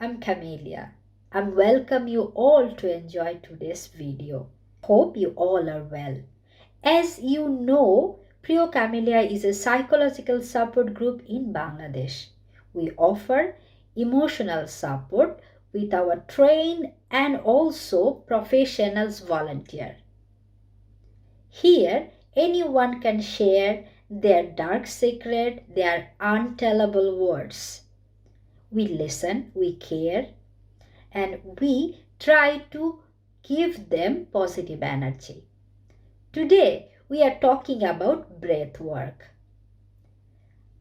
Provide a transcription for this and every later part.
I'm Camelia. I welcome you all to enjoy today's video. Hope you all are well. As you know, Camelia is a psychological support group in Bangladesh. We offer emotional support with our trained and also professionals volunteer. Here, anyone can share their dark secret, their untellable words. We listen, we care, and we try to give them positive energy. Today, we are talking about breath work.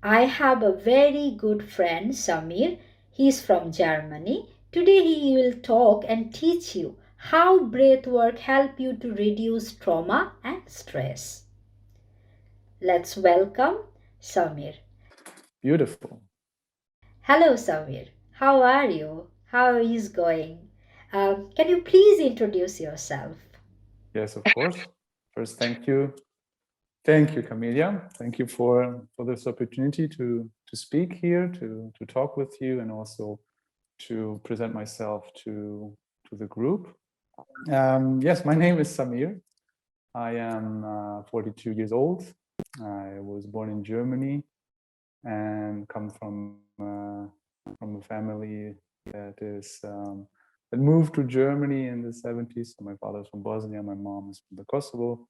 I have a very good friend, Samir. He is from Germany. Today, he will talk and teach you how breath work help you to reduce trauma and stress. Let's welcome Samir. Beautiful. Hello, Samir. How are you? How is going? Can you please introduce yourself? Yes, of course. First, thank you. Thank you, Camelia. Thank you for this opportunity to speak here, to talk with you, and also to present myself to the group. Yes, my name is Samir. I am 42 years old. I was born in Germany and come from a family that is that moved to Germany in the 70s. So my father is from Bosnia, my mom is from the Kosovo.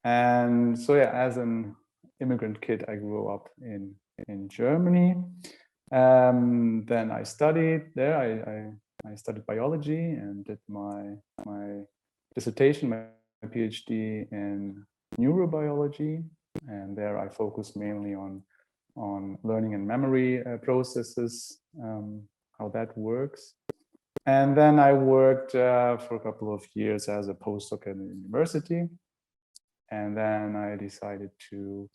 And so yeah, as an immigrant kid, I grew up in Germany. Then I studied there. I studied biology and did my dissertation, my PhD in neurobiology. And there I focused mainly on learning and memory processes, how that works. And then I worked for a couple of years as a postdoc at the university. And then I decided to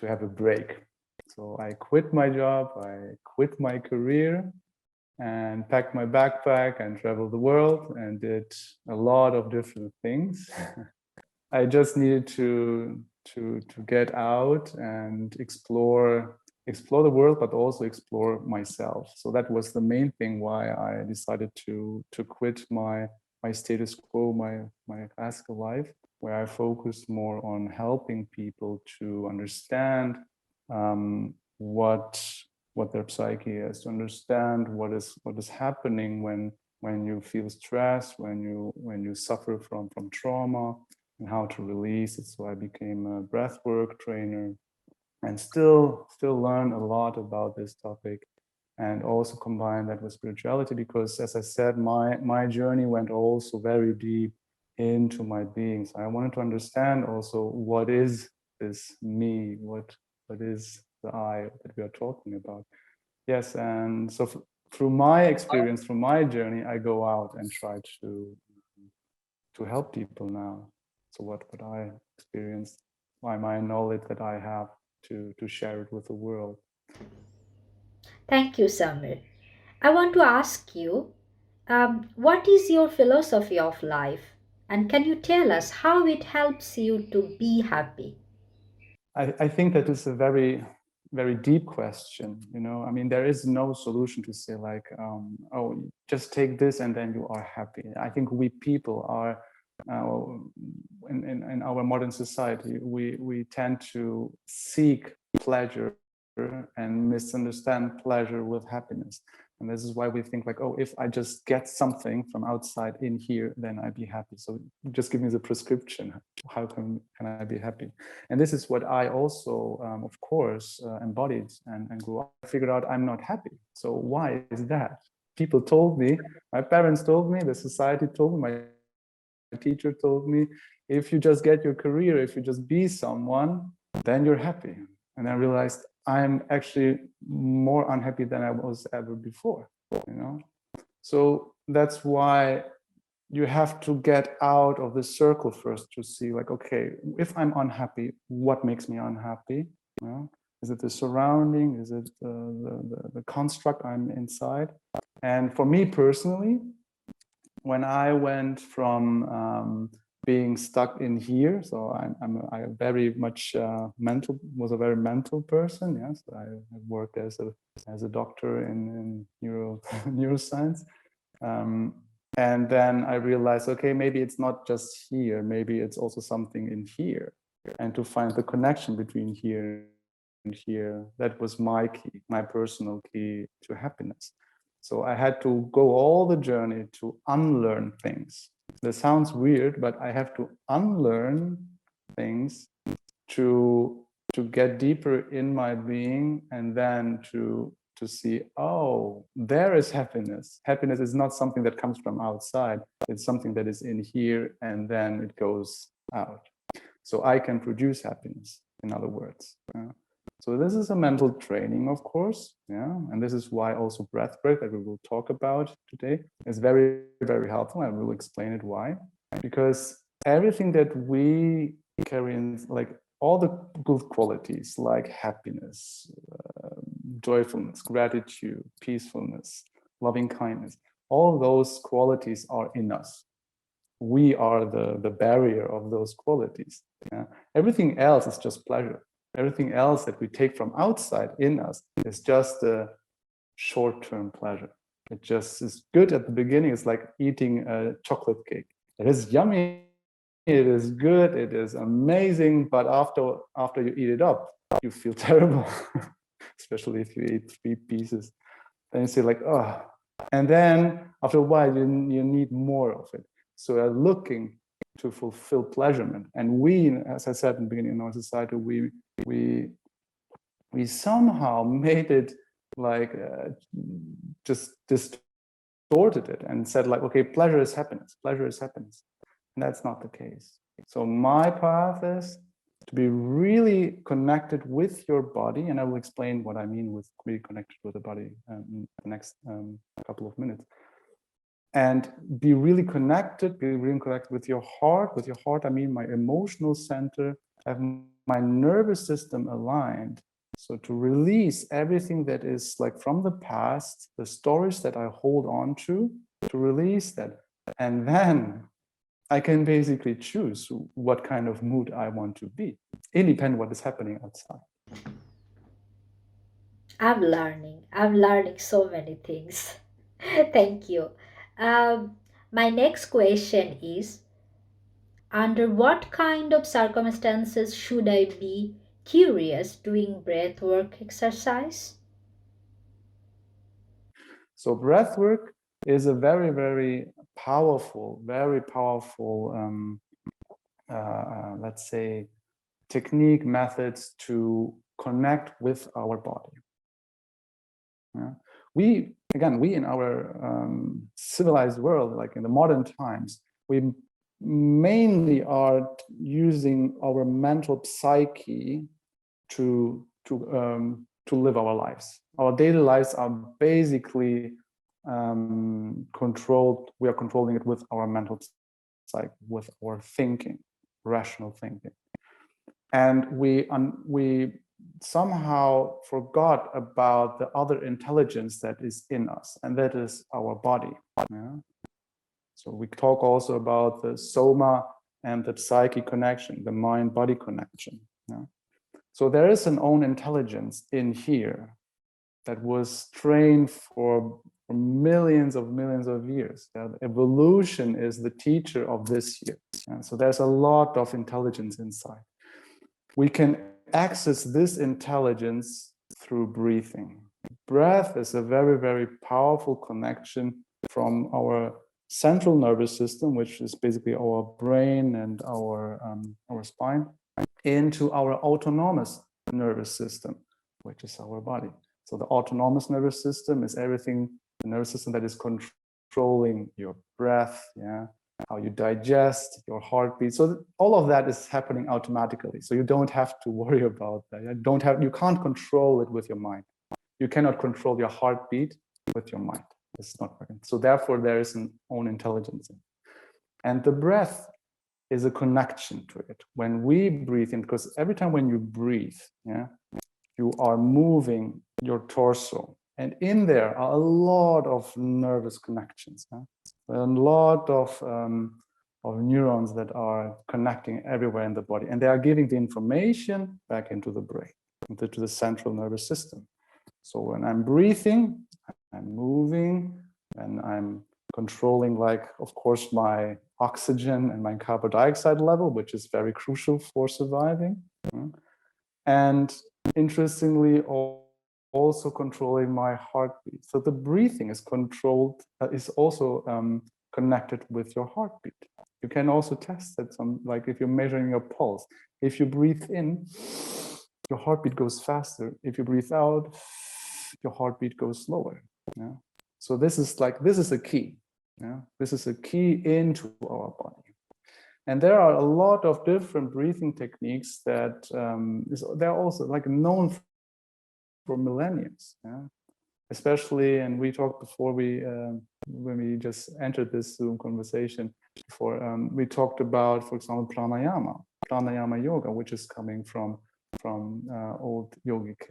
have a break. So I quit my job, I quit my career, and packed my backpack and traveled the world and did a lot of different things. I just needed to get out and explore the world, but also explore myself. So that was the main thing why I decided to quit my status quo, my classical life, where I focused more on helping people to understand what their psyche is, to understand what is happening when you feel stressed, when you suffer from trauma, and how to release it. So I became a breathwork trainer and still learn a lot about this topic, and also combine that with spirituality, because as I said, my journey went also very deep into my being. So I wanted to understand also what is this me, what is the I that we are talking about. Yes, and so through my experience, through my journey, I go out and try to help people now. So what I experienced, by my knowledge that I have, to share it with the world. Thank you, Samir. I want to ask you, what is your philosophy of life? And can you tell us how it helps you to be happy? I think that is a very deep question. I mean, there is no solution to say like, oh, just take this and then you are happy. I think we people are, in our modern society, we tend to seek pleasure and misunderstand pleasure with happiness. And this is why we think like, oh, if I just get something from outside in here, then I'd be happy. So just give me the prescription. How can I be happy? And this is what I also, of course, embodied and grew up. I figured out I'm not happy. So why is that? People told me, my parents told me, the society told me, my teacher told me, if you just get your career, if you just be someone, then you're happy. And I realized I'm actually more unhappy than I was ever before, So that's why you have to get out of the circle first to see like, okay, if I'm unhappy, what makes me unhappy? Is it the surrounding? Is it the construct I'm inside? And for me personally, when I went from being stuck in here. So I very much was a very mental person. Yes, I worked as a doctor in neuroscience. And then I realized, okay, maybe it's not just here, maybe it's also something in here. And to find the connection between here and here, that was my key, my personal key to happiness. So I had to go all the journey to unlearn things. This sounds weird, but I have to unlearn things to get deeper in my being, and then to see, oh, there is happiness. Happiness is not something that comes from outside. It's something that is in here, and then it goes out. So I can produce happiness, in other words. So this is a mental training, of course, yeah, and this is why also breathwork, that we will talk about today, is very, very helpful. I will explain it why. Because everything that we carry in, like all the good qualities, like happiness, joyfulness, gratitude, peacefulness, loving kindness, all those qualities are in us. We are the barrier of those qualities. Yeah? Everything else is just pleasure. Everything else that we take from outside in us is just a short-term pleasure. It just is good at the beginning. It's like eating a chocolate cake. It is yummy, it is good, it is amazing, but after you eat it up, you feel terrible, especially if you eat 3 pieces. Then you say like, oh, and then after a while you need more of it. So you're looking to fulfill pleasurement. And we, as I said in the beginning, in our society, we somehow made it like just distorted it and said like, okay, pleasure is happiness, pleasure is happiness. And that's not the case. So my path is to be really connected with your body, and I will explain what I mean with really connected with the body in the next couple of minutes. And be really connected with your heart. With your heart, I mean my emotional center, have my nervous system aligned. So to release everything that is like from the past, the stories that I hold on to release that. And then I can basically choose what kind of mood I want to be, independent of what is happening outside. I'm learning so many things. Thank you. Um, my next question is, under what kind of circumstances should I be curious doing breathwork exercise? So breathwork is a very, very powerful, let's say, technique, methods to connect with our body. Yeah. We in our civilized world, like in the modern times, we mainly are using our mental psyche to live our lives. Our daily lives are basically controlled. We are controlling it with our mental psyche, with our thinking, rational thinking, and we somehow forgot about the other intelligence that is in us, and that is our body. Yeah? So we talk also about the soma and the psyche connection, the mind-body connection. Yeah? So there is an own intelligence in here that was trained for millions of years. Yeah? Evolution is the teacher of this here. Yeah? So there's a lot of intelligence inside. We can access this intelligence through breathing. Breath is a very, very powerful connection from our central nervous system, which is basically our brain and our spine, into our autonomous nervous system, which is our body. So the autonomous nervous system is everything, the nervous system that is controlling your breath, yeah, how you digest, your heartbeat. So all of that is happening automatically. So you don't have to worry about that. You can't control it with your mind. You cannot control your heartbeat with your mind. It's not working. So therefore, there is an own intelligence. And the breath is a connection to it. When we breathe in, because every time when you breathe, yeah, you are moving your torso. And in there are a lot of nervous connections. Yeah? A lot of neurons that are connecting everywhere in the body, and they are giving the information back into the brain, into the central nervous system. So when I'm breathing, I'm moving, and I'm controlling, like, of course, my oxygen and my carbon dioxide level, which is very crucial for surviving. And interestingly, also controlling my heartbeat. So the breathing is controlled, is also connected with your heartbeat. You can also test that, like if you're measuring your pulse. If you breathe in, your heartbeat goes faster. If you breathe out, your heartbeat goes slower. Yeah. So this is a key. Yeah. This is a key into our body. And there are a lot of different breathing techniques that they're also like known for millennia. Yeah. Especially, and we talked before when we just entered this Zoom conversation before, we talked about, for example, Pranayama Yoga, which is coming from old yogic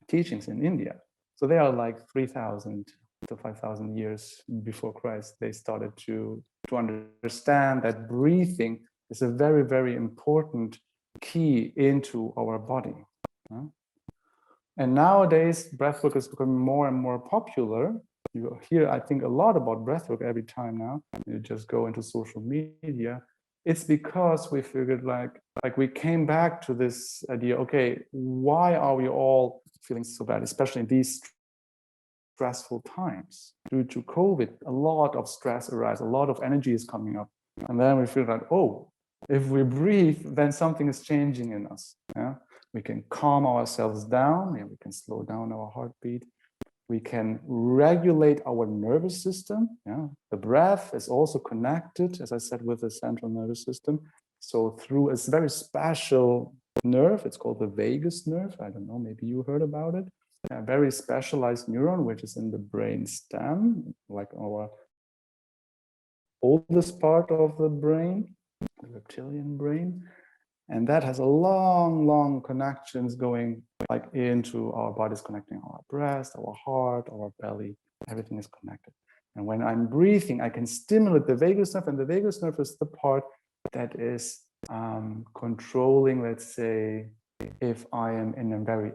teachings in India. So they are like 3,000 to 5,000 years before Christ. They started to understand that breathing is a very, very important key into our body. And nowadays, breathwork is becoming more and more popular. You hear, I think, a lot about breathwork every time now. You just go into social media. It's because we figured like we came back to this idea, okay, why are we all feeling so bad, especially in these stressful times? Due to COVID, a lot of stress arises, a lot of energy is coming up. And then we feel like, oh, if we breathe, then something is changing in us. Yeah? We can calm ourselves down, and we can slow down our heartbeat. We can regulate our nervous system. Yeah? The breath is also connected, as I said, with the central nervous system. So through a very special nerve, it's called the vagus nerve. I don't know, maybe you heard about it. A very specialized neuron, which is in the brain stem, like our oldest part of the brain, the reptilian brain. And that has a long connections going like into our bodies, connecting our breast, our heart, our belly. Everything is connected. And when I'm breathing, I can stimulate the vagus nerve, and the vagus nerve is the part that is controlling, let's say, if I am in a very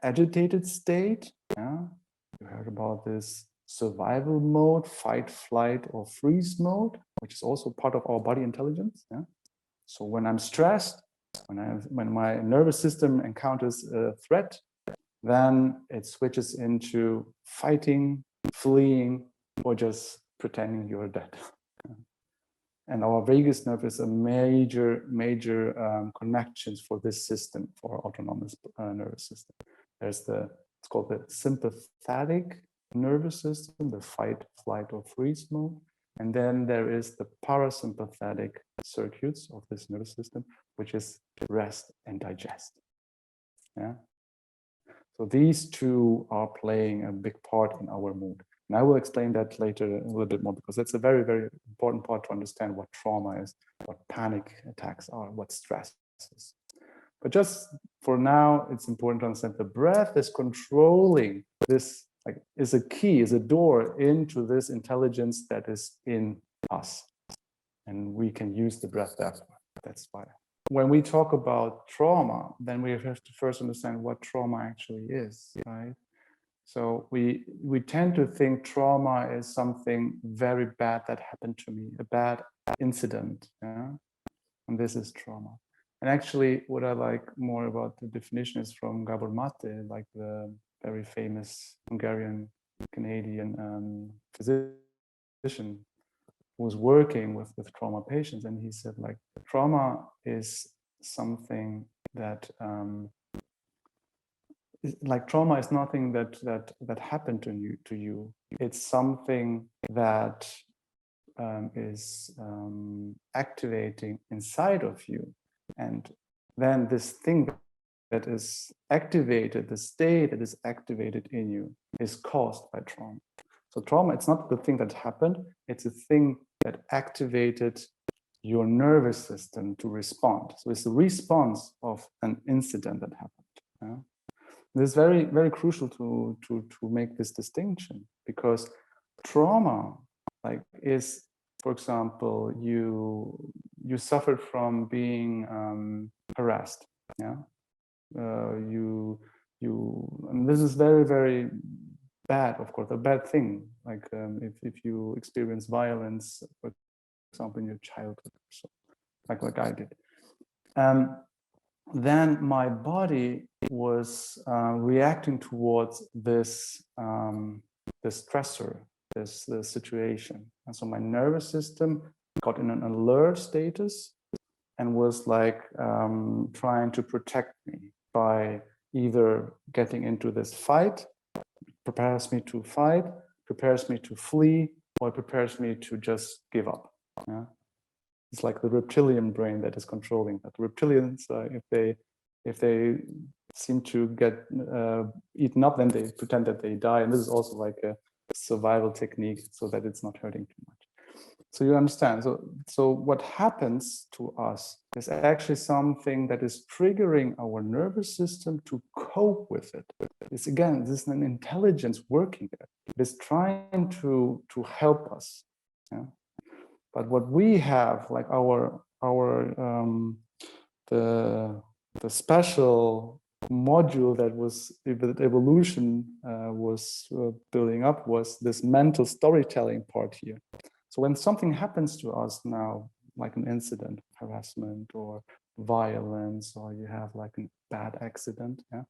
agitated state. Yeah? You heard about this survival mode, fight, flight, or freeze mode, which is also part of our body intelligence. Yeah? So when I'm stressed, when my nervous system encounters a threat, then it switches into fighting, fleeing, or just pretending you're dead. And our vagus nerve is a major connections for this system, for our autonomous nervous system. It's called the sympathetic nervous system, the fight, flight, or freeze mode. And then there is the parasympathetic circuits of this nervous system, which is rest and digest. Yeah. So these two are playing a big part in our mood. And I will explain that later a little bit more, because that's a very important part to understand what trauma is, what panic attacks are, what stress is. But just for now, it's important to understand the breath is controlling this, like, is a key, is a door into this intelligence that is in us. And we can use the breath that way. That's why. When we talk about trauma, then we have to first understand what trauma actually is, right? So we tend to think trauma is something very bad that happened to me, a bad incident, yeah? And this is trauma. And actually, what I like more about the definition is from Gabor Mate, like the very famous Hungarian Canadian physician who was working with trauma patients, and he said, like, trauma is something that like trauma is nothing that happened to you. It's something that is activating inside of you, and then this thing that is activated, the state that is activated in you, is caused by trauma. So trauma, it's not the thing that happened, it's a thing that activated your nervous system to respond. So it's the response of an incident that happened. Yeah? This is very crucial to make this distinction, because trauma, like, is for example, you suffered from being harassed, yeah, and this is very, very bad, of course, a bad thing. Like if you experience violence, for example, in your childhood, so like I did, then my body was reacting towards this this stressor, this situation, and so my nervous system got in an alert status and was like trying to protect me by either getting into this fight, prepares me to fight, prepares me to flee, or prepares me to just give up. Yeah? It's like the reptilian brain that is controlling that. The reptilians, if they seem to get eaten up, then they pretend that they die, and this is also like a survival technique so that it's not hurting too much. So you understand. So what happens to us is actually something that is triggering our nervous system to cope with it. It's again, this is an intelligence working there. It is trying to help us. Yeah? But what we have, like the special module that was evolution was building up was this mental storytelling part here. So when something happens to us now, like an incident, harassment or violence, or you have like a bad accident, yeah,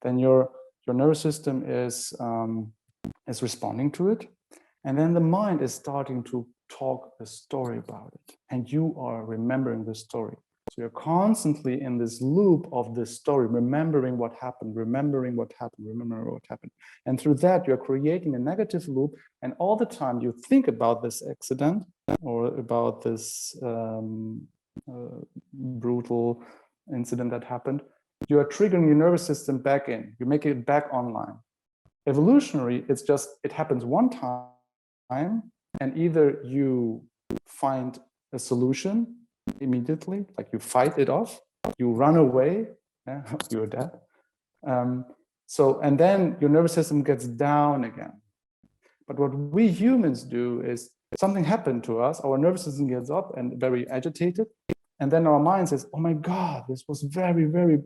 then your nervous system is responding to it, and then the mind is starting to talk a story about it, and you are remembering the story. So you're constantly in this loop of this story, remembering what happened, remembering what happened, remembering what happened. And through that, you're creating a negative loop. And all the time you think about this accident or about this brutal incident that happened, you are triggering your nervous system back in. You make it back online. Evolutionary, it's just, it happens one time, and either you find a solution immediately, like you fight it off, you run away, yeah, you're dead. And then your nervous system gets down again. But what we humans do is something happened to us, our nervous system gets up and very agitated, and then our mind says, oh my God, this was very, very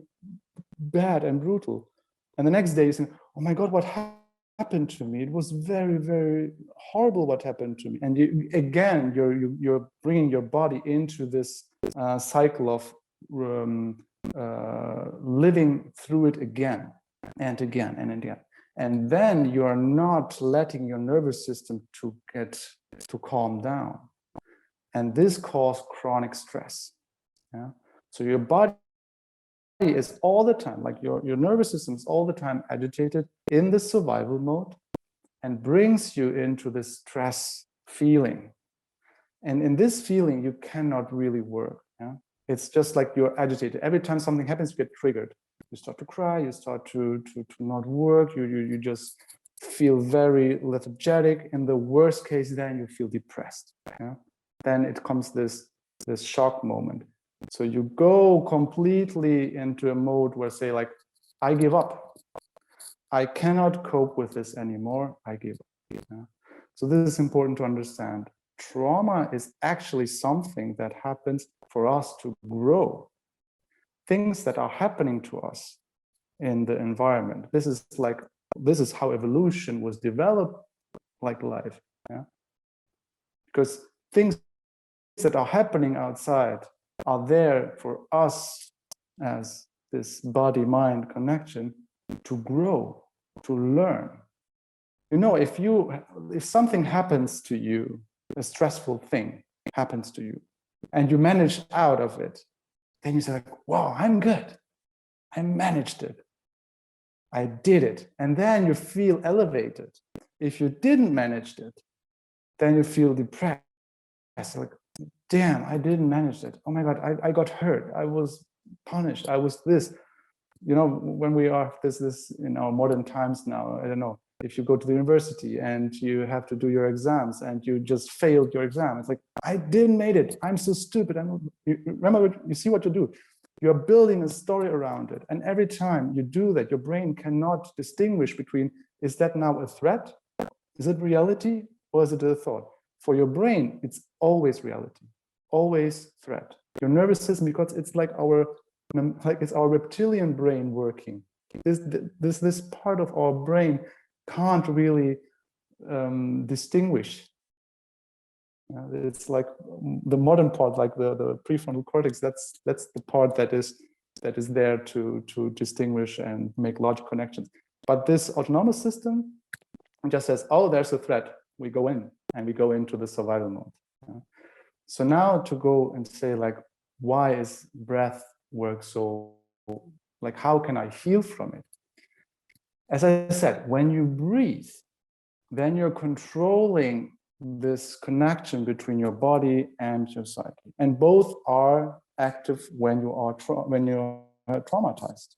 bad and brutal. And the next day you say, oh my God, what happened to me? It was very, very horrible what happened to me. And you're bringing your body into this cycle of living through it again and again and again. And then you are not letting your nervous system to calm down. And this causes chronic stress. Yeah? So your body is all the time, like your nervous system is all the time agitated in the survival mode and brings you into this stress feeling. And in this feeling, you cannot really work. Yeah? It's just like you're agitated. Every time something happens, you get triggered. You start to cry, you start to not work, you just feel very lethargic. In the worst case, then you feel depressed. Yeah? Then it comes this shock moment. So you go completely into a mode where, say, like, I give up. I cannot cope with this anymore. I give up. Yeah? So this is important to understand. Trauma is actually something that happens for us to grow. Things that are happening to us in the environment. This is how evolution was developed, like life. Yeah? Because things that are happening outside are there for us as this body-mind connection to grow, to learn. You know, if something happens to you, a stressful thing happens to you, and you manage out of it, then you say, like, wow, I'm good. I managed it. I did it. And then you feel elevated. If you didn't manage it, then you feel depressed. Like, damn, I didn't manage it. Oh my God, I got hurt. I was punished. I was this. You know, when we are this in our modern times now, I don't know, if you go to the university and you have to do your exams and you just failed your exam, it's like, I didn't make it. I'm so stupid. Remember, you see what you do. You're building a story around it. And every time you do that, your brain cannot distinguish between, is that now a threat? Is it reality? Or is it a thought? for your brain, it's always reality, always threat. Your nervous system, because it's like it's our reptilian brain working. This part of our brain can't really distinguish. It's like the modern part, like the prefrontal cortex. That's the part that is there to distinguish and make logic connections. But this autonomous system just says, "Oh, there's a threat. We go in, and we go into the survival mode." So now to go and say, like, why is breath work so, like, how can I heal from it? As I said, when you breathe, then you're controlling this connection between your body and your psyche, and both are active when you are traumatized.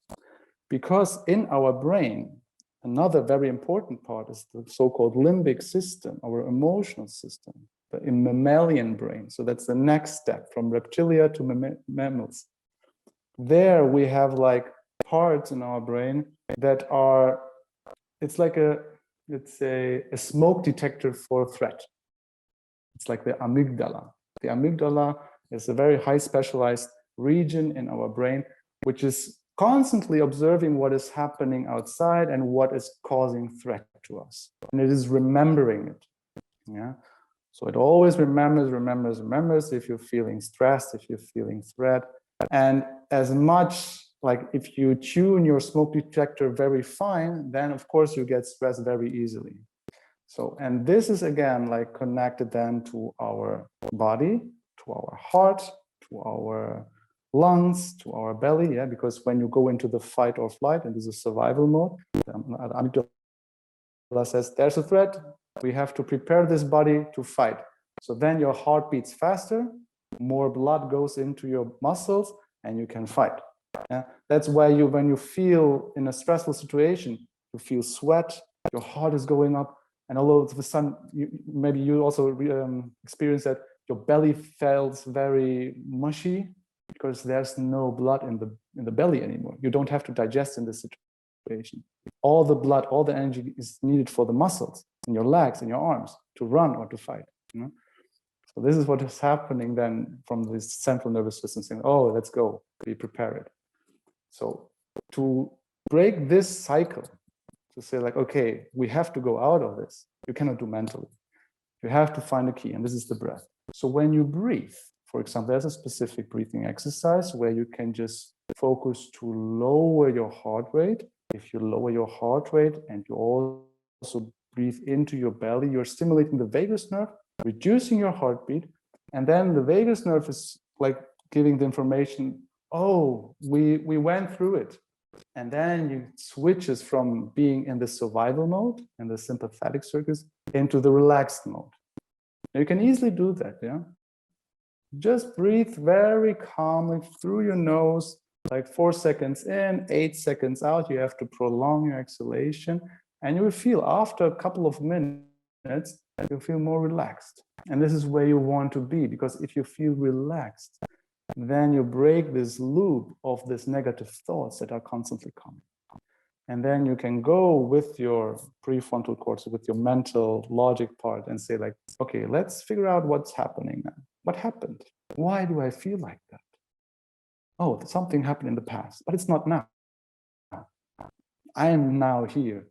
Because in our brain, another very important part is the so-called limbic system, our emotional system, the mammalian brain. So that's the next step from reptilia to mammals. There we have like parts in our brain that are, it's like let's say a smoke detector for threat. It's like the amygdala. The amygdala is a very high specialized region in our brain, which is constantly observing what is happening outside and what is causing threat to us. And it is remembering it. Yeah. So it always remembers if you're feeling stressed, if you're feeling threat. And as much, like, if you tune your smoke detector very fine, then of course you get stressed very easily. So, and this is again like connected then to our body, to our heart, to our lungs, to our belly, yeah, because when you go into the fight or flight, and this is survival mode, the amygdala says there's a threat, we have to prepare this body to fight. So then your heart beats faster, more blood goes into your muscles, and you can fight. Yeah? That's why when you feel in a stressful situation, you feel sweat, your heart is going up, and all of a sudden, maybe you also experience that your belly feels very mushy because there's no blood in the belly anymore. You don't have to digest in this situation. All the blood, all the energy is needed for the muscles in your legs and your arms to run or to fight. You know? So this is what is happening then from this central nervous system saying, "Oh, let's go, be prepared." So to break this cycle, to say like, okay, we have to go out of this. You cannot do mentally. You have to find a key, and this is the breath. So when you breathe, for example, there's a specific breathing exercise where you can just focus to lower your heart rate. If you lower your heart rate and you also breathe into your belly, you're stimulating the vagus nerve, reducing your heartbeat, and then the vagus nerve is like giving the information, oh, we went through it. And then you switches from being in the survival mode, in the sympathetic circuits, into the relaxed mode. Now you can easily do that, yeah? Just breathe very calmly through your nose, like 4 seconds in, 8 seconds out. You have to prolong your exhalation, and you will feel after a couple of minutes, you'll feel more relaxed. And this is where you want to be, because if you feel relaxed, then you break this loop of these negative thoughts that are constantly coming. And then you can go with your prefrontal cortex, with your mental logic part, and say like, okay, let's figure out what's happening now. What happened? Why do I feel like that? Oh, something happened in the past, but it's not now. I am now here,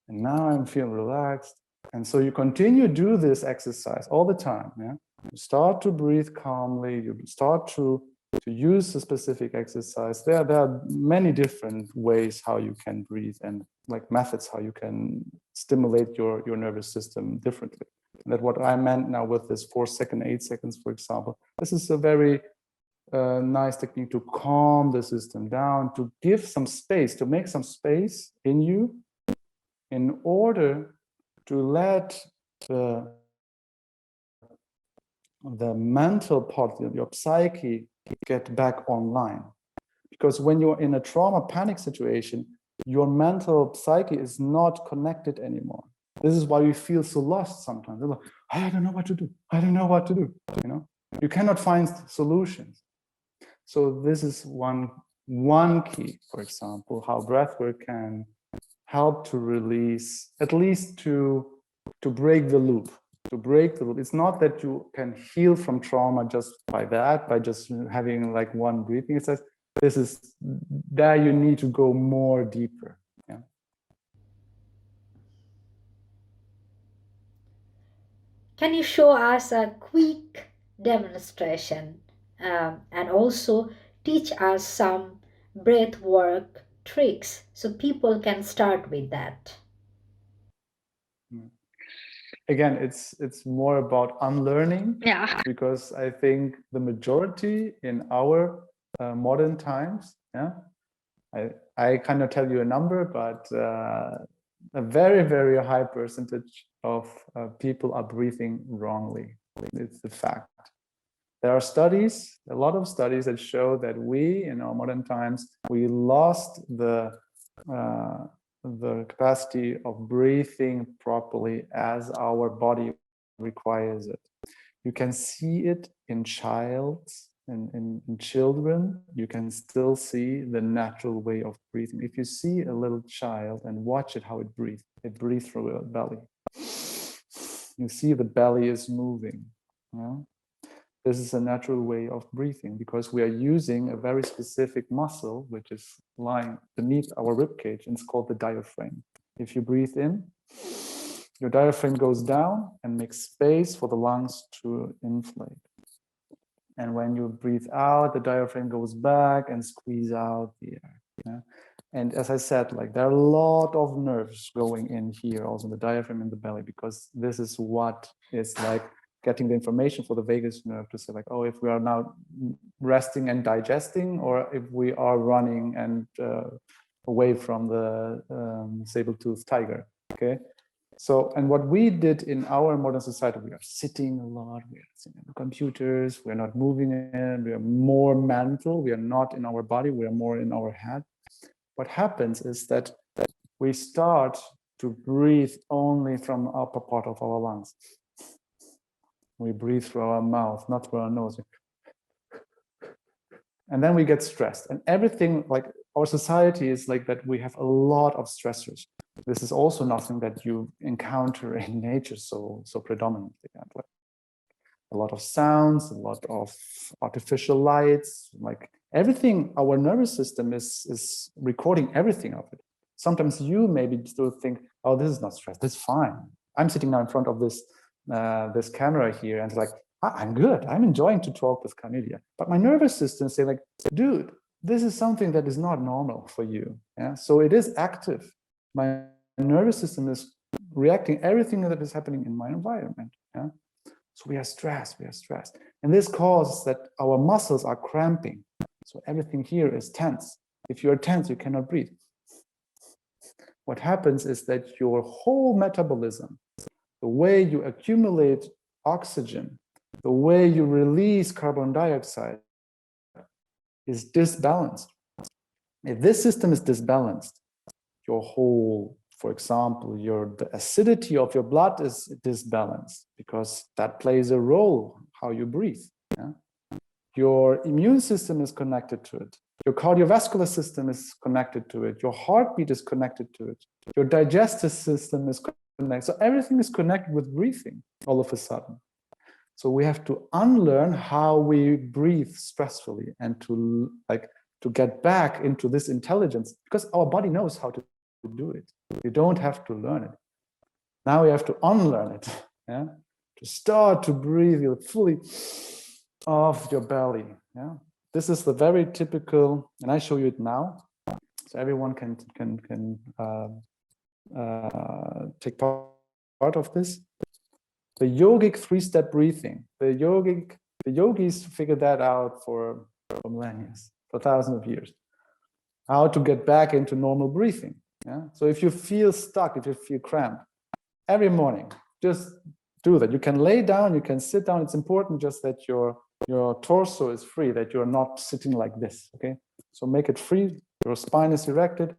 and now I'm feeling relaxed. And so you continue to do this exercise all the time. Yeah? You start to breathe calmly. You start to use a specific exercise. There are many different ways how you can breathe, and like methods how you can stimulate your nervous system differently. And that's what I meant now with this 4 seconds, 8 seconds, for example. This is a very nice technique to calm the system down, to give some space, to make some space in you in order to let the mental part of your psyche get back online. Because when you're in a trauma panic situation, your mental psyche is not connected anymore. This is why we feel so lost sometimes. They're like, I don't know what to do. I don't know what to do. You know, you cannot find solutions. So this is one key, for example, how breathwork can help to release, at least to break the loop. to break the rule. It's not that you can heal from trauma just by that, by just having like one breathing. It says this is there you need to go more deeper. Yeah. Can you show us a quick demonstration and also teach us some breath work tricks so people can start with that? Again, it's more about unlearning, Yeah. because I think the majority in our modern times, yeah, I cannot tell you a number, but a very, very high percentage of people are breathing wrongly. It's a fact. There are studies, a lot of studies that show that we, in our modern times, we lost the capacity of breathing properly as our body requires it. You can see it in in children. You can still see the natural way of breathing. If you see a little child and watch it how it breathes through the belly. You see the belly is moving. Yeah? This is a natural way of breathing because we are using a very specific muscle which is lying beneath our rib cage, and it's called the diaphragm. If you breathe in, your diaphragm goes down and makes space for the lungs to inflate. And when you breathe out, the diaphragm goes back and squeeze out the air. Yeah? And as I said, like there are a lot of nerves going in here, also in the diaphragm and the belly, because this is what is like getting the information for the vagus nerve to say like, oh, if we are now resting and digesting, or if we are running and away from the saber-toothed tiger, okay? So, and what we did in our modern society, we are sitting a lot, we are sitting on computers, we're not moving in, we are more mental, we are not in our body, we are more in our head. What happens is that we start to breathe only from the upper part of our lungs. We breathe through our mouth, not through our nose. And then we get stressed. And everything, like our society is like that, we have a lot of stressors. This is also nothing that you encounter in nature so predominantly. Like a lot of sounds, a lot of artificial lights, like everything, our nervous system is recording everything of it. Sometimes you maybe still think, oh, this is not stress, this is fine. I'm sitting now in front of this this camera here, and it's like, I'm good, I'm enjoying to talk with Camelia. But my nervous system say like, dude, this is something that is not normal for you. Yeah? So it is active. My nervous system is reacting everything that is happening in my environment. Yeah? So we are stressed. And this causes that our muscles are cramping. So everything here is tense. If you're tense, you cannot breathe. What happens is that your whole metabolism, the way you accumulate oxygen, the way you release carbon dioxide is disbalanced. If this system is disbalanced, your whole, for example, the acidity of your blood is disbalanced, because that plays a role how you breathe. Yeah? Your immune system is connected to it. Your cardiovascular system is connected to it. Your heartbeat is connected to it. Your digestive system is connected. So everything is connected with breathing all of a sudden. So we have to unlearn how we breathe stressfully and to get back into this intelligence, because our body knows how to do it. You don't have to learn it. Now we have to unlearn it. Yeah? To start to breathe fully off your belly. Yeah? This is the very typical, and I show you it now, so everyone can take part of this. The yogic three-step breathing. The yogis figured that out for millennia, for thousands of years. How to get back into normal breathing. Yeah? So if you feel stuck, if you feel cramped, every morning, just do that. You can lay down, you can sit down. It's important just that your torso is free, that you're not sitting like this, okay? So make it free, your spine is erected,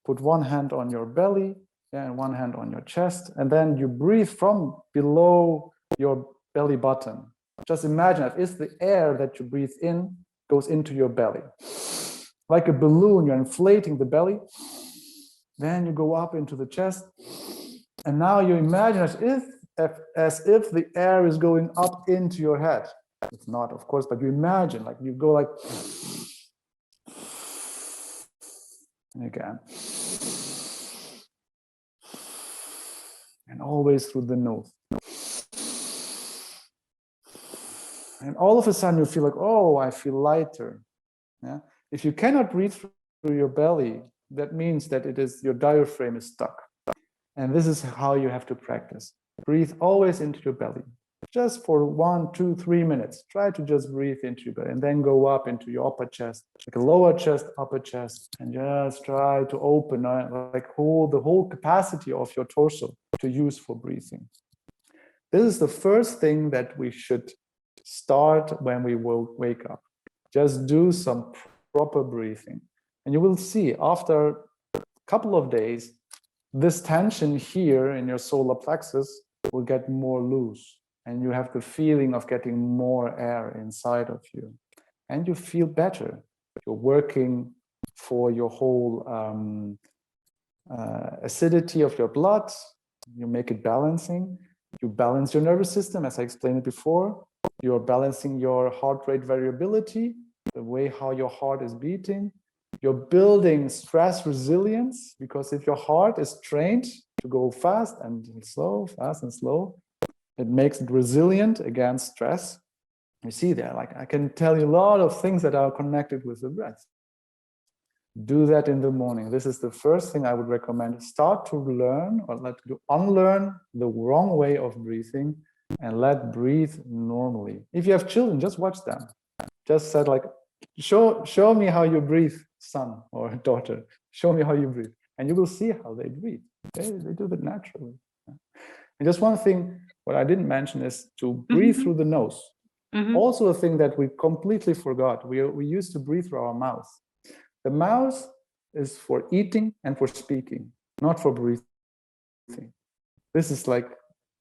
put one hand on your belly, yeah, and one hand on your chest, and then you breathe from below your belly button. Just imagine that it's the air that you breathe in goes into your belly. Like a balloon, you're inflating the belly, then you go up into the chest, and now you imagine as if the air is going up into your head. It's not, of course, but you imagine, like you go like, and again, and always through the nose. And all of a sudden you feel like, oh, I feel lighter. Yeah. If you cannot breathe through your belly, that means that it is your diaphragm is stuck. And this is how you have to practice. Breathe always into your belly. Just for 1, 2, 3 minutes. Try to just breathe into your belly and then go up into your upper chest, like a lower chest, upper chest, and just try to open, like hold the whole capacity of your torso to use for breathing. This is the first thing that we should start when we will wake up. Just do some proper breathing. And you will see after a couple of days, this tension here in your solar plexus will get more loose. And you have the feeling of getting more air inside of you. And you feel better. You're working for your whole acidity of your blood. You make it balancing. You balance your nervous system, as I explained it before. You're balancing your heart rate variability, the way how your heart is beating. You're building stress resilience, because if your heart is trained to go fast and slow, fast and slow, it makes it resilient against stress. You see there, like I can tell you a lot of things that are connected with the breath. Do that in the morning. This is the first thing I would recommend. Start to learn or let you unlearn the wrong way of breathing and let breathe normally. If you have children, just watch them. Just said like, show me how you breathe, son or daughter. Show me how you breathe. And you will see how they breathe. They do that naturally. And just one thing, what I didn't mention is to breathe through the nose. Also a thing that we completely forgot. We used to breathe through our mouth. The mouth is for eating and for speaking, not for breathing. This is like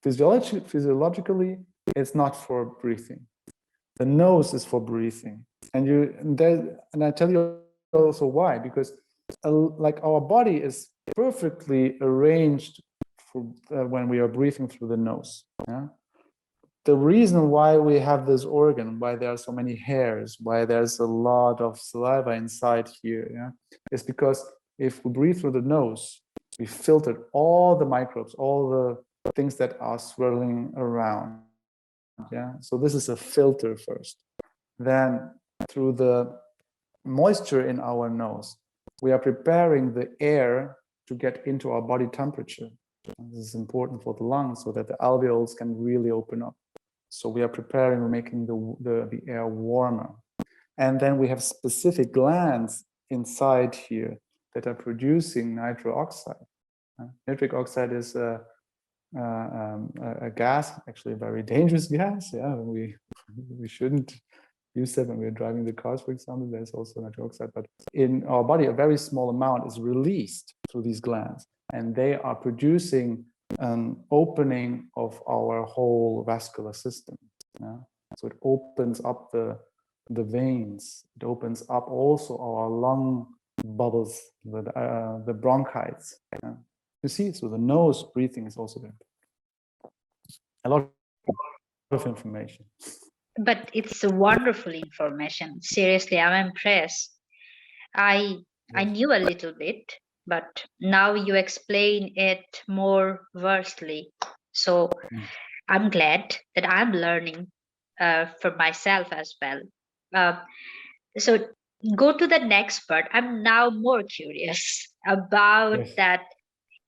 physiologically, it's not for breathing. The nose is for breathing. And I tell you also why, because like our body is perfectly arranged for when we are breathing through the nose. Yeah? The reason why we have this organ, why there are so many hairs, why there's a lot of saliva inside here, yeah, is because if we breathe through the nose, we filtered all the microbes, all the things that are swirling around. Yeah, so this is a filter first. Then through the moisture in our nose, we are preparing the air to get into our body temperature. This is important for the lungs so that the alveoles can really open up. So we are preparing, we're making the air warmer. And then we have specific glands inside here that are producing nitric oxide. Nitric oxide is a gas, actually a very dangerous gas. Yeah, we shouldn't use that when we're driving the cars, for example. There's also nitric oxide, but in our body, a very small amount is released through these glands, and they are producing an opening of our whole vascular system. Yeah? So it opens up the veins. It opens up also our lung bubbles, the bronchites. Yeah? You see, so the nose breathing is also there. A lot of information. But it's a wonderful information. Seriously, I'm impressed. I knew a little bit, but now you explain it more versely. So I'm glad that I'm learning for myself as well. So go to the next part. I'm now more curious about that.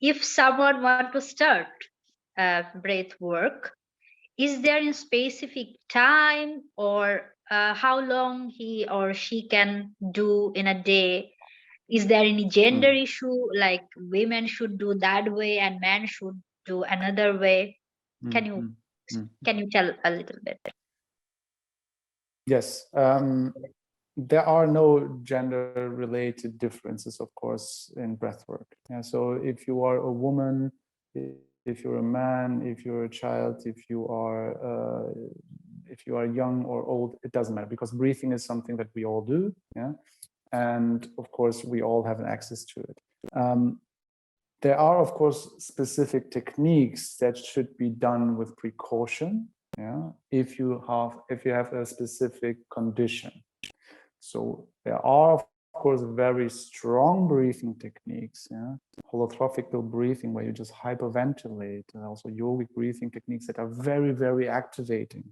If someone want to start breath work, is there a specific time or how long he or she can do in a day? Is there any gender issue, like women should do that way and men should do another way? Can you tell a little bit? Yes, there are no gender-related differences, of course, in breathwork. Yeah, so if you are a woman, if you're a man, if you're a child, if you are young or old, it doesn't matter, because breathing is something that we all do. Yeah, and of course we all have an access to it. There are, of course, specific techniques that should be done with precaution. Yeah, if you have a specific condition. So there are, of course, very strong breathing techniques. Yeah, holotrophical breathing, where you just hyperventilate, and also yogic breathing techniques that are very, very activating.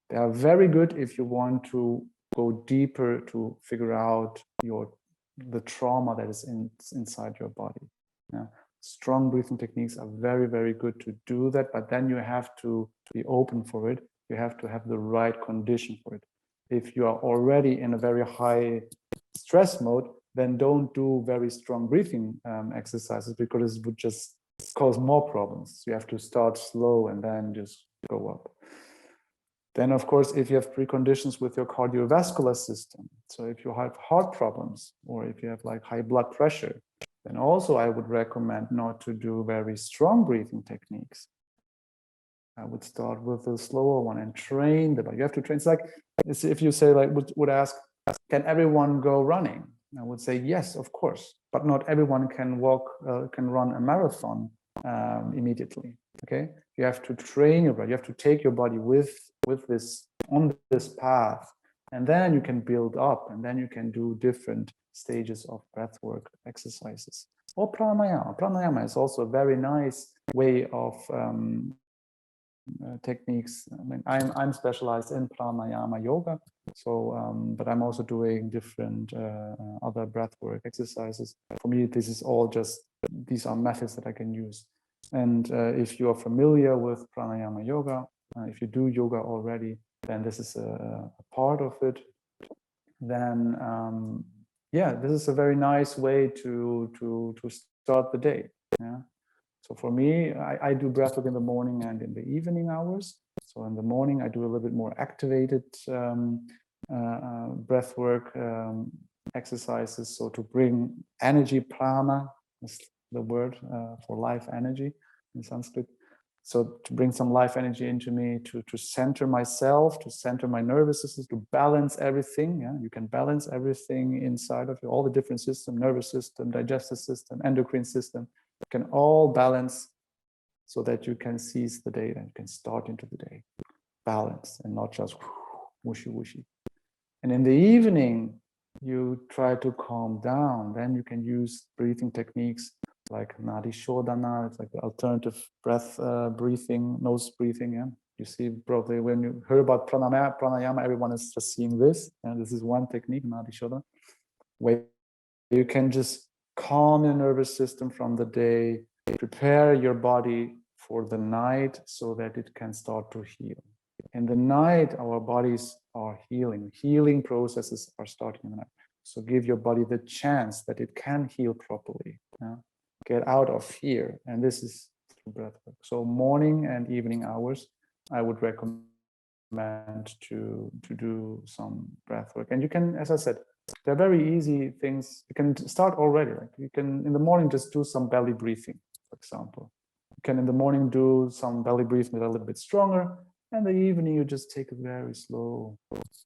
They are very good if you want to go deeper to figure out the trauma that is inside your body. Yeah. Strong breathing techniques are very, very good to do that, but then you have to be open for it. You have to have the right condition for it. If you are already in a very high stress mode, then don't do very strong breathing exercises, because it would just cause more problems. You have to start slow and then just go up. Then, of course, if you have preconditions with your cardiovascular system, so if you have heart problems or if you have like high blood pressure, then also I would recommend not to do very strong breathing techniques. I would start with a slower one and train the body. You have to train. It's like if you say, like, would ask, can everyone go running? I would say yes, of course, but not everyone can run a marathon immediately. Okay, you have to train your body. You have to take your body with this on this path, and then you can build up, and then you can do different stages of breathwork exercises. Or pranayama. Pranayama is also a very nice way of techniques. I mean, I'm specialized in Pranayama Yoga, so but I'm also doing different other breathwork exercises. For me, these are methods that I can use. And if you are familiar with Pranayama Yoga, if you do yoga already, then this is a part of it. Then yeah, this is a very nice way to start the day. Yeah. So for me, I do breathwork in the morning and in the evening hours. So in the morning, I do a little bit more activated breathwork exercises. So to bring energy, prana is the word for life energy in Sanskrit. So to bring some life energy into me, to center myself, to center my nervous system, to balance everything. Yeah, you can balance everything inside of you, all the different systems, nervous system, digestive system, endocrine system, can all balance so that you can seize the day and you can start into the day balanced and not just whooshy. And in the evening, you try to calm down. Then you can use breathing techniques like nadi shodhana. It's like the alternative breath breathing, nose breathing. Yeah, you see probably when you heard about pranayama, everyone is just seeing this. And this is one technique, nadi shodhana, where you can just calm your nervous system from the day, prepare your body for the night so that it can start to heal. In the night, our bodies are healing. Healing processes are starting in the night. So give your body the chance that it can heal properly. Yeah? Get out of fear. And this is through breathwork. So morning and evening hours, I would recommend to do some breathwork. And you can, as I said, they're very easy things. You can start already. Like you can in the morning just do some belly breathing, for example. You can in the morning do some belly breathing with a little bit stronger, and the evening you just take it very slow,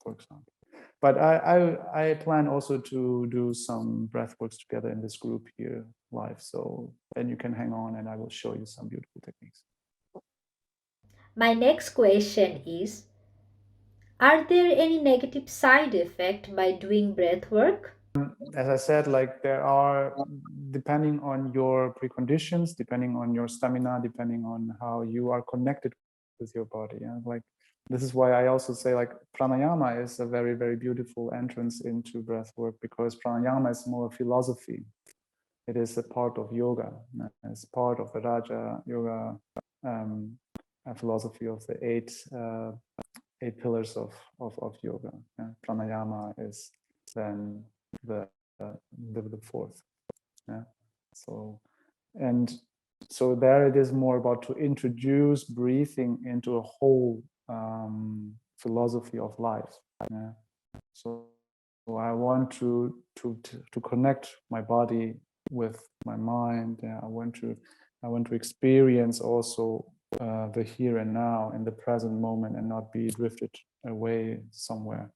for example. But I plan also to do some breath works together in this group here live. So then you can hang on and I will show you some beautiful techniques. My next question is, are there any negative side effects by doing breath work? As I said, like there are, depending on your preconditions, depending on your stamina, depending on how you are connected with your body. Yeah? Like this is why I also say like pranayama is a very, very beautiful entrance into breath work, because pranayama is more philosophy. It is a part of yoga. It's part of the Raja Yoga philosophy of the eight pillars of yoga. Yeah? Pranayama is then the fourth. Yeah. So there it is more about to introduce breathing into a whole philosophy of life. Yeah. So I want to connect my body with my mind. Yeah. I want to experience also the here and now in the present moment and not be drifted away somewhere.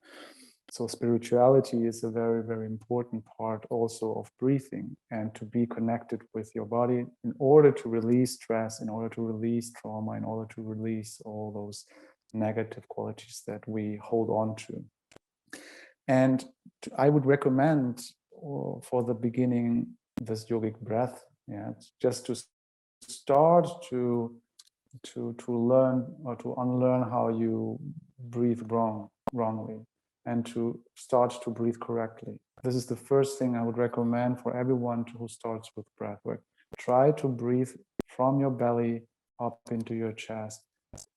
So spirituality is a very, very important part also of breathing, and to be connected with your body in order to release stress, in order to release trauma, in order to release all those negative qualities that we hold on to. And I would recommend for the beginning this yogic breath, yeah, just to start to learn or to unlearn how you breathe wrongly, and to start to breathe correctly. This is the first thing I would recommend for everyone who starts with breathwork. Try to breathe from your belly up into your chest.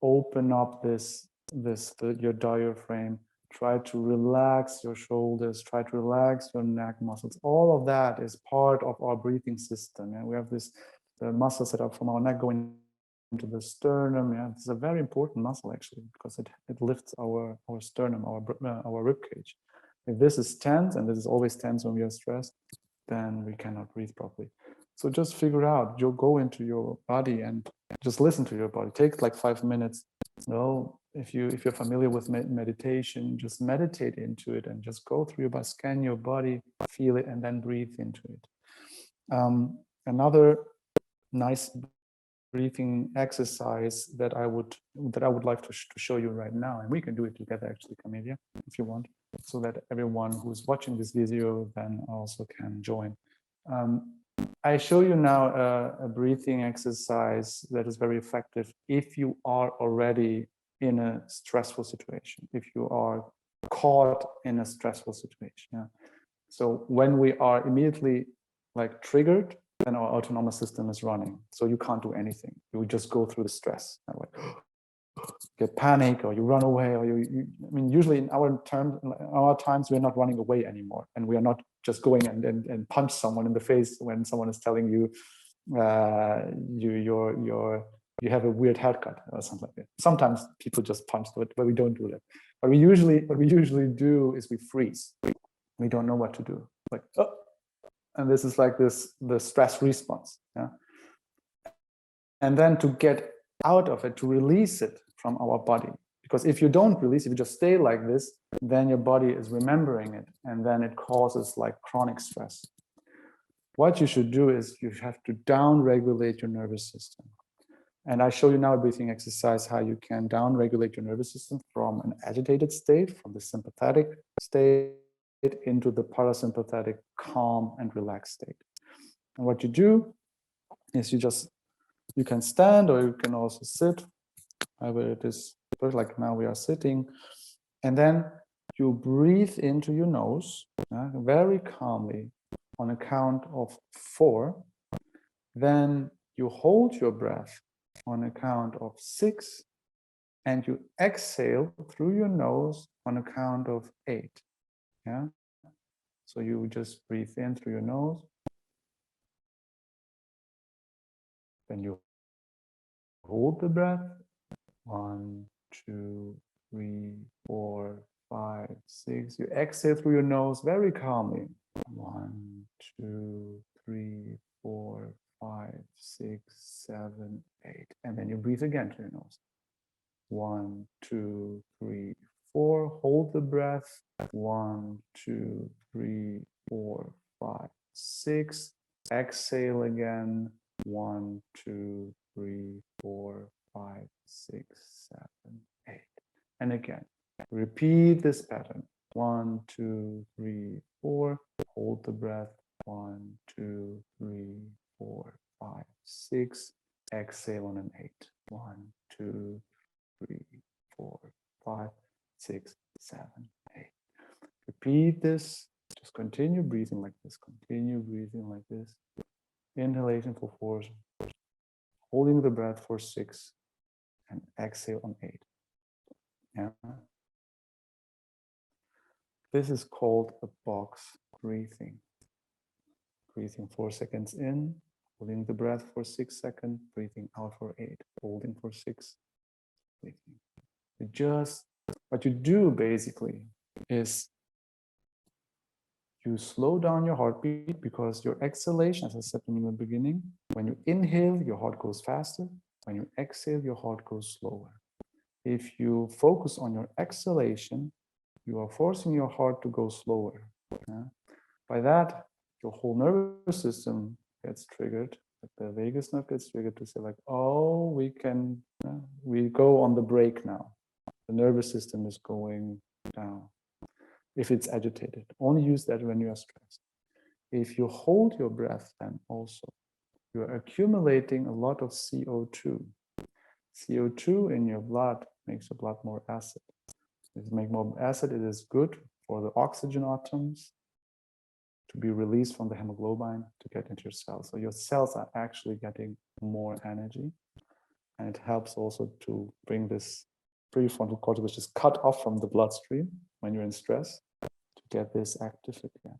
Open up your diaphragm. Try to relax your shoulders. Try to relax your neck muscles. All of that is part of our breathing system. And we have the muscles that are from our neck going into the sternum. Yeah, it's a very important muscle actually, because it lifts our sternum, our rib cage. If this is tense, and this is always tense when we are stressed, then we cannot breathe properly. So just figure out, you'll go into your body and just listen to your body. Take like 5 minutes. No, if you're familiar with meditation, just meditate into it and just go through your body, scan your body, feel it, and then breathe into it. Another nice breathing exercise that I would like to show you right now, and we can do it together actually, Camelia, if you want, so that everyone who's watching this video then also can join. I show you now a breathing exercise that is very effective if you are already in a stressful situation, if you are caught in a stressful situation. Yeah. So when we are immediately like triggered, then our autonomous system is running. So you can't do anything. You just go through the stress. And like get panic, or you run away, or I mean, usually in our times, we're not running away anymore. And we are not just going and punch someone in the face when someone is telling you you have a weird haircut or something like that. Sometimes people just punch, but we don't do that. What we usually do is we freeze. We don't know what to do. Like, oh, and this is like the stress response. Yeah. And then to get out of it, to release it from our body. Because if you don't release, if you just stay like this, then your body is remembering it, and then it causes like chronic stress. What you should do is you have to down-regulate your nervous system. And I show you now a breathing exercise how you can down-regulate your nervous system from an agitated state, from the sympathetic state, into the parasympathetic, calm and relaxed state. And what you do is you can stand, or you can also sit, however it is, like now we are sitting, and then you breathe into your nose very calmly on a count of 4. Then you hold your breath on a count of 6, and you exhale through your nose on a count of 8. Yeah. So you just breathe in through your nose, then you hold the breath. 1, 2, 3, 4, 5, 6. You exhale through your nose very calmly. 1, 2, 3, 4, 5, 6, 7, 8. And then you breathe again through your nose. 1, 2, 3, 4. Hold the breath. 1, 2, 3, 4, 5, 6. Exhale again. 1, 2, 3, 4, 5, 6, 7, 8. And again, repeat this pattern. 1, 2, 3, 4. Hold the breath. 1, 2, 3, 4, 5, 6. Exhale on an 8. 1, 2, 3, 4, 5, 6, 7, 8. Repeat this. Just continue breathing like this. Continue breathing like this. Inhalation for 4, holding the breath for 6, and exhale on 8. Yeah. This is called a box breathing. Breathing 4 seconds in, holding the breath for 6 seconds, breathing out for 8, holding for 6, breathing. What you do basically is you slow down your heartbeat, because your exhalation, as I said in the beginning, when you inhale, your heart goes faster. When you exhale, your heart goes slower. If you focus on your exhalation, you are forcing your heart to go slower. Yeah? By that, your whole nervous system gets triggered. The vagus nerve gets triggered to say like, oh, we go on the break now. The nervous system is going down. If it's agitated, only use that when you are stressed. If you hold your breath, then also you are accumulating a lot of CO2. CO2 in your blood makes your blood more acid. If you make more acid, it is good for the oxygen atoms to be released from the hemoglobin to get into your cells. So your cells are actually getting more energy. And it helps also to bring this prefrontal cortex, which is cut off from the bloodstream when you're in stress, to get this active again.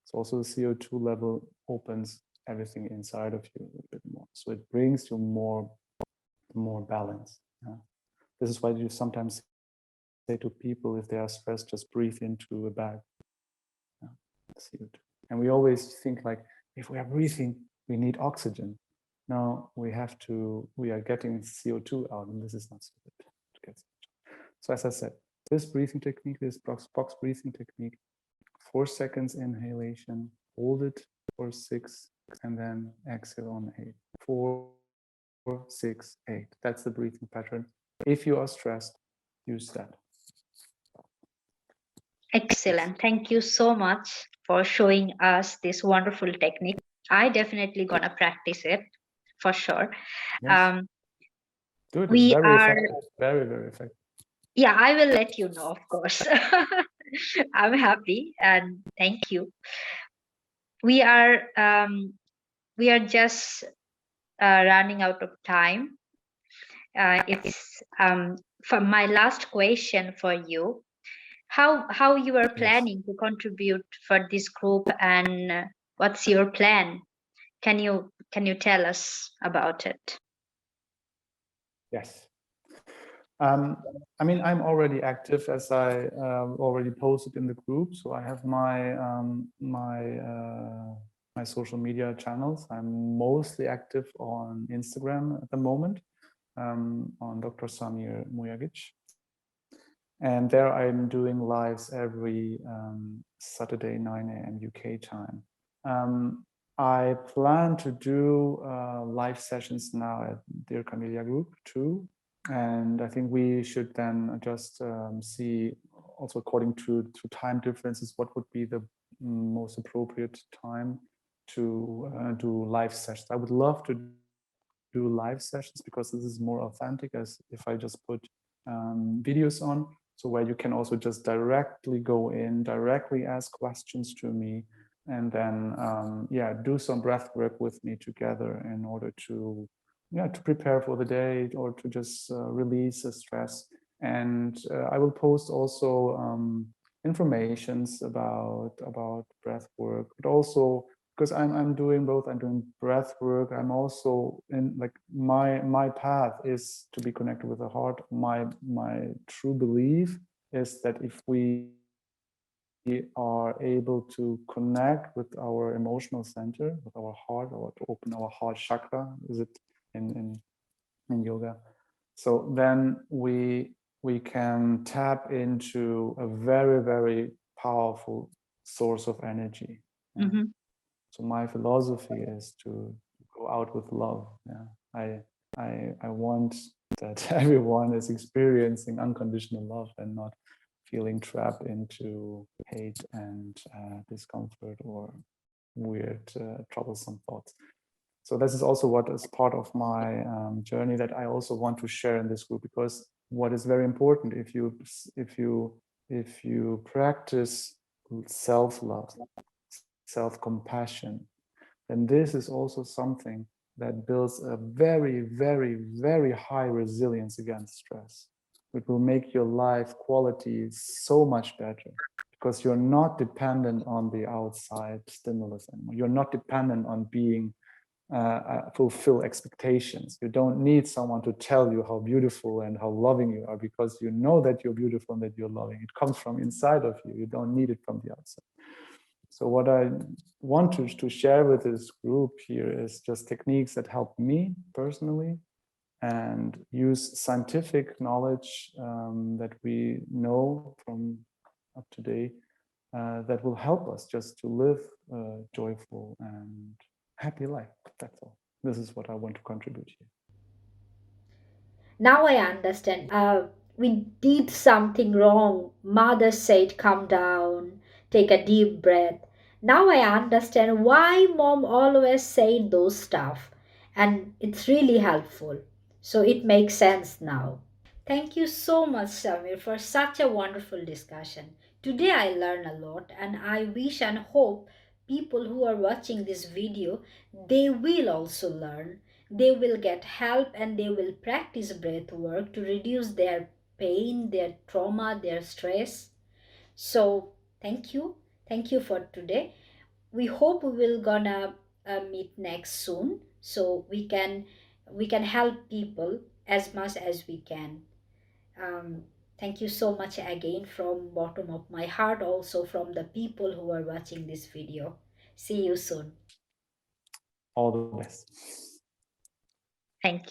So also the CO2 level opens everything inside of you a bit more. So it brings you more balance. Yeah. This is why you sometimes say to people, if they are stressed, just breathe into a bag. Yeah. CO2. And we always think like, if we are breathing, we need oxygen. No, we are getting CO2 out, and this is not so good. So as I said, this breathing technique, this box breathing technique, 4 seconds inhalation, hold it for 6, and then exhale on 8. 4, 6, 8. That's the breathing pattern. If you are stressed, use that. Excellent. Thank you so much for showing us this wonderful technique. I definitely gonna practice it for sure. Yes. Good. It's We very are, effective. Very, very effective. yeah, I will let you know, of course. I'm happy and thank you. We are just running out of time. It's for my last question for you. How you are planning to contribute for this group, and what's your plan? Can you tell us about it? Yes. I mean, I'm already active, as I already posted in the group. So I have my social media channels. I'm mostly active on Instagram at the moment, on Dr. Samir. And there I'm doing lives every Saturday, 9 a.m. UK time. I plan to do live sessions now at Dear Camelia group too. And I think we should then just see, also according to time differences, what would be the most appropriate time to do live sessions. I would love to do live sessions because this is more authentic, as if I just put videos on. So where you can also just directly go in, directly ask questions to me, and then do some breath work with me together in order to prepare for the day or to just release the stress. And I will post also informations about breath work, but also because I'm doing both. I'm doing breath work. I'm also in, like, my path is to be connected with the heart. My true belief is that if we are able to connect with our emotional center, with our heart, or to open our heart chakra, is it in yoga? So then we can tap into a very, very powerful source of energy. Mm-hmm. So my philosophy is to go out with love. Yeah, I want that everyone is experiencing unconditional love and not feeling trapped into hate and discomfort or weird, troublesome thoughts. So this is also what is part of my journey that I also want to share in this group, because what is very important, if you practice self-love, self-compassion, then this is also something that builds a very, very, very high resilience against stress. It will make your life quality so much better because you're not dependent on the outside stimulus anymore. You're not dependent on being fulfill expectations. You don't need someone to tell you how beautiful and how loving you are, because you know that you're beautiful and that you're loving. It comes from inside of you. You don't need it from the outside. So what I want to share with this group here is just techniques that help me personally, and use scientific knowledge that we know from up today that will help us just to live a joyful and happy life. That's all. This is what I want to contribute here. Now I understand. We did something wrong. Mother said, "Calm down, take a deep breath." Now I understand why mom always said those stuff, and it's really helpful. So it makes sense now. Thank you so much, Samir, for such a wonderful discussion. Today I learned a lot, and I wish and hope people who are watching this video, they will also learn. They will get help and they will practice breath work to reduce their pain, their trauma, their stress. So thank you. Thank you for today. We hope we will gonna meet next soon so we can help people as much as we can. Thank you so much again from bottom of my heart, also from the people who are watching this video. See you soon. All the best. Thank you.